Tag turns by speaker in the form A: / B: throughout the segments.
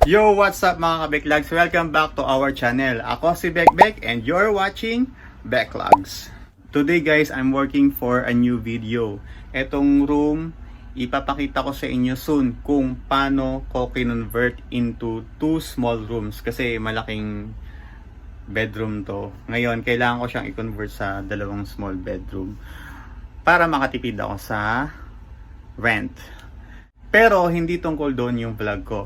A: Yo, what's up mga kabeklogs? Welcome back to our channel. Ako si Bekbek and you're watching Beklogs. Today guys, I'm working for a new video. Etong room, ipapakita ko sa inyo soon kung paano ko kinonvert into 2 small rooms. Kasi malaking bedroom to. Ngayon, kailangan ko siyang i-convert sa 2 small bedroom para makatipid ako sa rent. Pero hindi tungkol doon yung vlog ko.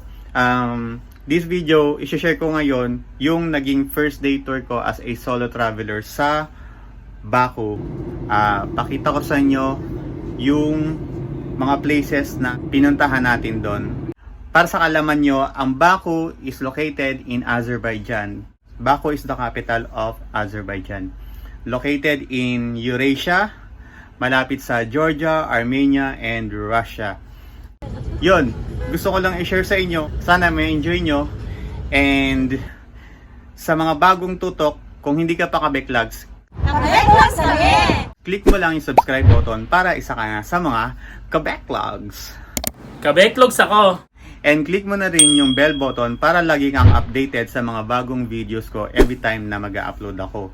A: This video, i-share ko ngayon yung naging first day tour ko as a solo traveler sa Baku. Pakita ko sa inyo yung mga places na pinuntahan natin doon. Para sa kalaman nyo, ang Baku is located in Azerbaijan. Baku is the capital of Azerbaijan. Located in Eurasia, malapit sa Georgia, Armenia, and Russia. Yun, gusto ko lang i-share sa inyo. Sana may enjoy nyo. And sa mga bagong tutok, kung hindi ka pa ka-beklogs, click mo lang yung subscribe button para isa ka na sa mga ka-beklogs.
B: Ka-beklogs ako!
A: And click mo na rin yung bell button para lagi kang updated sa mga bagong videos ko every time na mag-upload ako.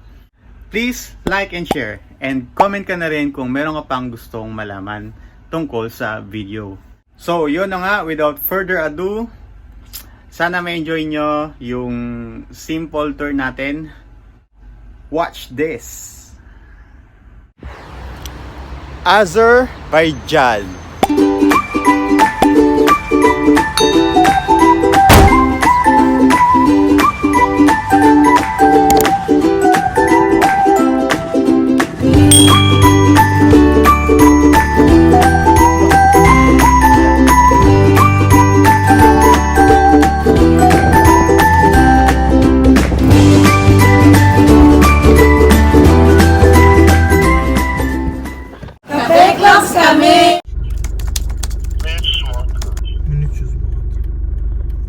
A: Please like and share. And comment ka na rin kung meron ka pang gustong malaman tungkol sa video. So, yun na nga, without further ado, sana ma-enjoy nyo yung simple tour natin. Watch this! Azerbaijan.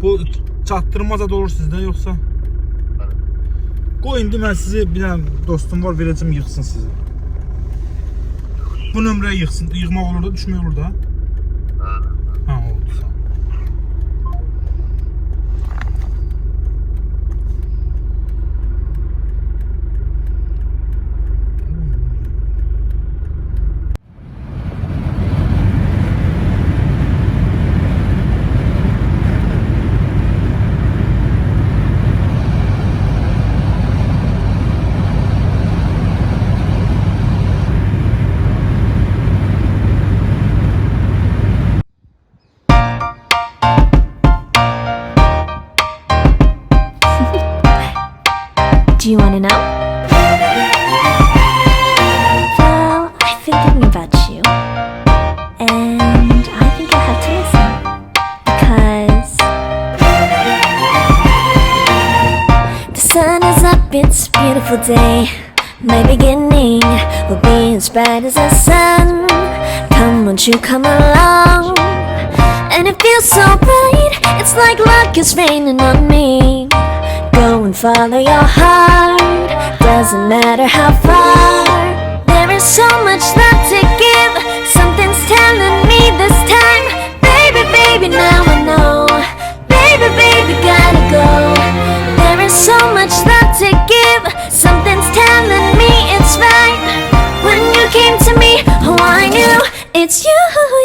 C: Bu çatdırmaca da olur sizdən yoxsa? Qoy indi mən sizi bir dənə dostum var verəcəm yıxsın sizi. Bu nömrəyə yıxsın. Yığmaq olur da, düşmək olur da. Ha, oldu sağ ol.
D: Do you want to know? Well, I've been thinking about you, and I think I'll have to listen, because the sun is up, it's a beautiful day. My beginning will be as bright as the sun. Come, won't you come along? And it feels so bright, it's like luck is raining on me. Go and follow your heart, doesn't matter how far. There is so much love to give, something's telling me this time. Baby, baby, now I know. Baby, baby, gotta go. There is so much love to give, something's telling me it's right. When you came to me, oh I knew it's you,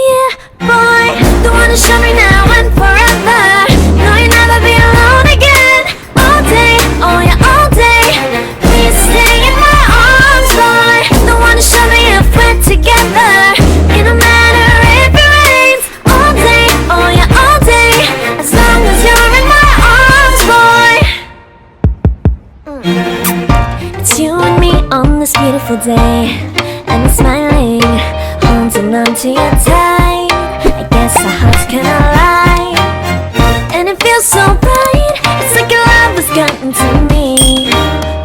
D: yeah, boy. The one to show me now and forever. No, you'll never be alone again. All day, oh yeah, all day. Please stay in my arms, boy. The one to show me if we're together. It don't matter if it rains. All day, oh yeah, all day. As long as you're in my arms, boy. It's you and me on this beautiful day, and I'm smiling, holding on to you tight. I guess our hearts can align, and it feels so bright. It's like your love has gotten to me.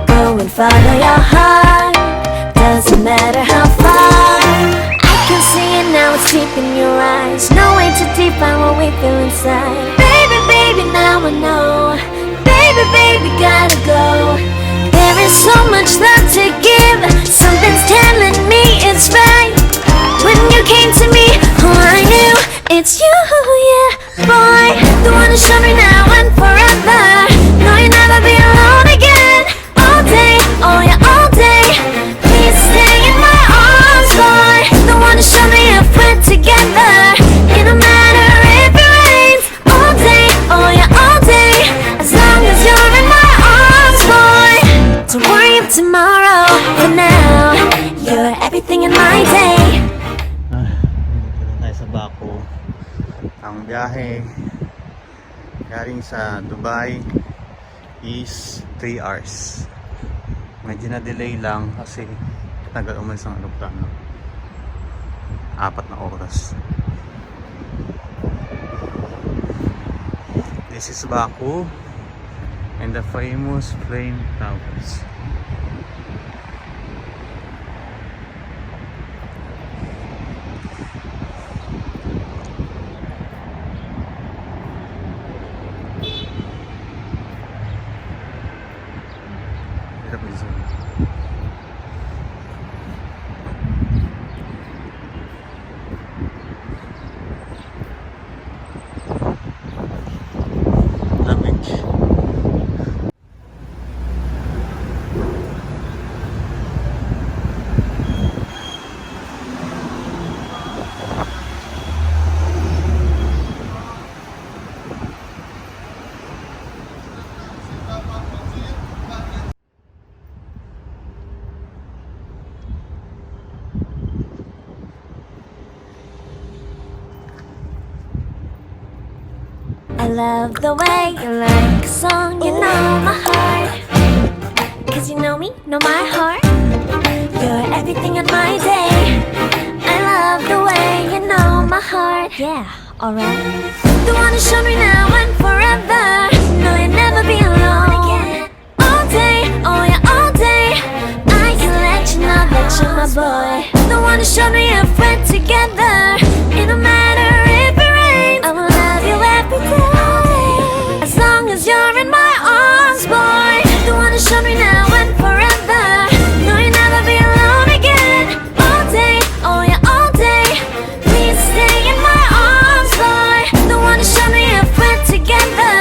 D: Go and follow your heart, doesn't matter how far. I can see it now, it's deep in your eyes. No way to define what we feel inside. Baby, baby, now I know. Baby, baby, gotta go. There is so much love to give, something's telling me it's right. When you came to me, oh I knew it's you, yeah, boy. The one to show me now and
A: galing sa Dubai is 3 hours. Medyo na delay lang kasi tagal umalis ang aeroplano. 4 na oras. This is Baku and the famous flame towers. Hirap i-zoom. Lamig.
D: I love the way you like a song, you know my heart. Cause you know me, know my heart. You're everything in my day. I love the way you know my heart. Yeah, alright. The one to show me now and forever. No, you'll never be alone again. All day, oh yeah, all day. I can let you know that you're my boy. The one to show me if we're together. It don't matter if it rains, I will love you every day. As long as you're in my arms, boy. The one to show me now and forever. No, you'll never be alone again. All day, oh yeah, all day. Please stay in my arms, boy. The one to show me if we're together.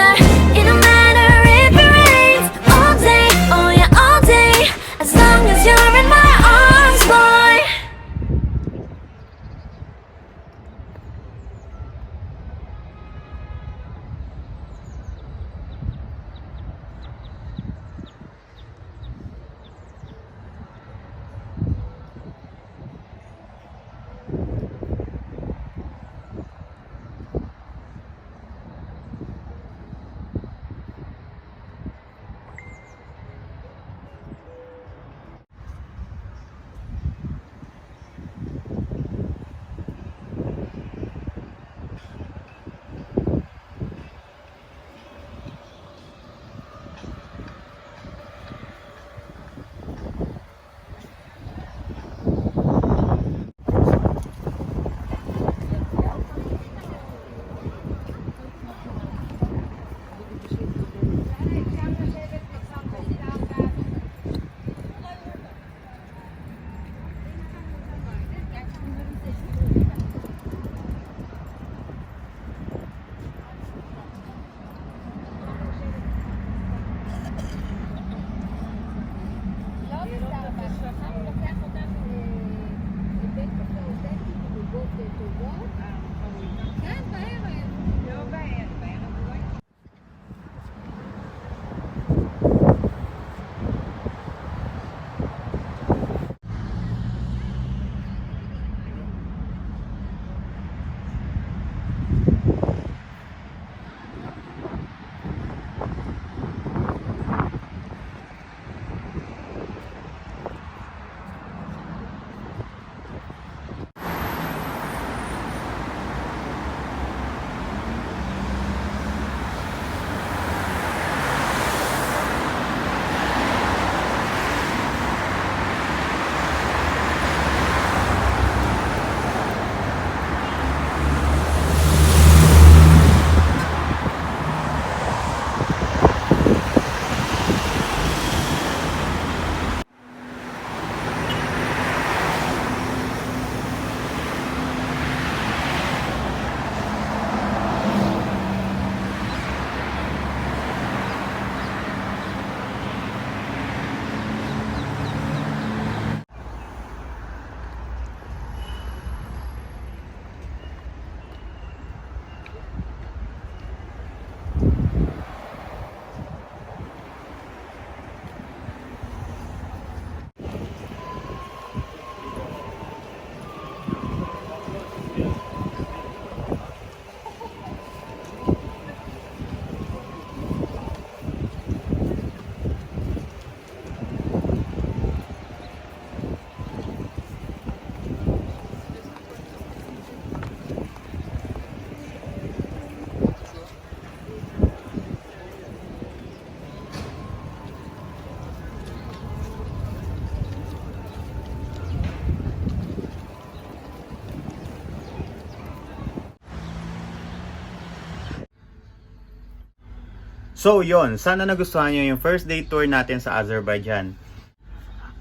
A: So yon, sana nagustuhan nyo yung first day tour natin sa Azerbaijan.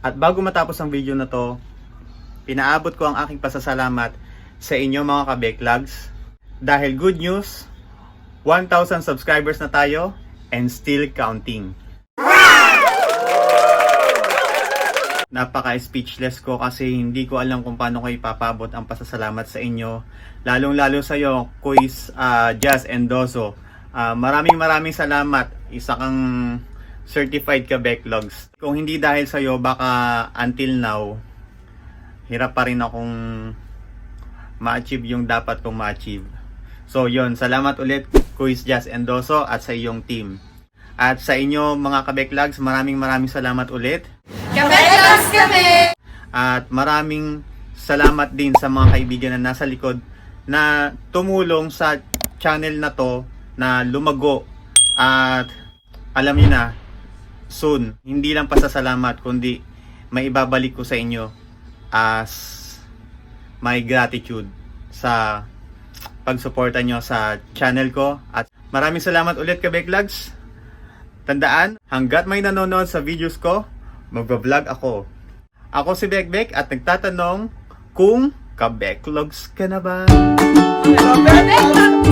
A: At bago matapos ang video na to, pinaabot ko ang aking pasasalamat sa inyo mga ka-beklogs. Dahil good news, 1,000 subscribers na tayo and still counting. Napaka-speechless ko kasi hindi ko alam kung paano ko ipapabot ang pasasalamat sa inyo. Lalong-lalo sa iyo, Kuis, Jazz and Dozo. Maraming salamat. Isa kang certified ka beklogs. Kung hindi dahil sa iyo, baka until now, hirap pa rin akong ma-achieve yung dapat kong ma-achieve. So yon, salamat ulit Kuis, Jazz and Dozo at sa iyong team. At sa inyo mga ka-beklogs, maraming salamat ulit.
E: Beklogs kami!
A: At maraming salamat din sa mga kaibigan na nasa likod na tumulong sa channel na to na lumago. At alam niyo na, soon, hindi lang pasasalamat kundi may ibabalik ko sa inyo as my gratitude sa pagsuporta nyo sa channel ko. At maraming salamat ulit ka-beklogs. Tandaan, hanggat may nanonood sa videos ko, magbablog ako. Ako si Bekbek at nagtatanong kung ka-beklogs ka na ba?
E: Beklogs!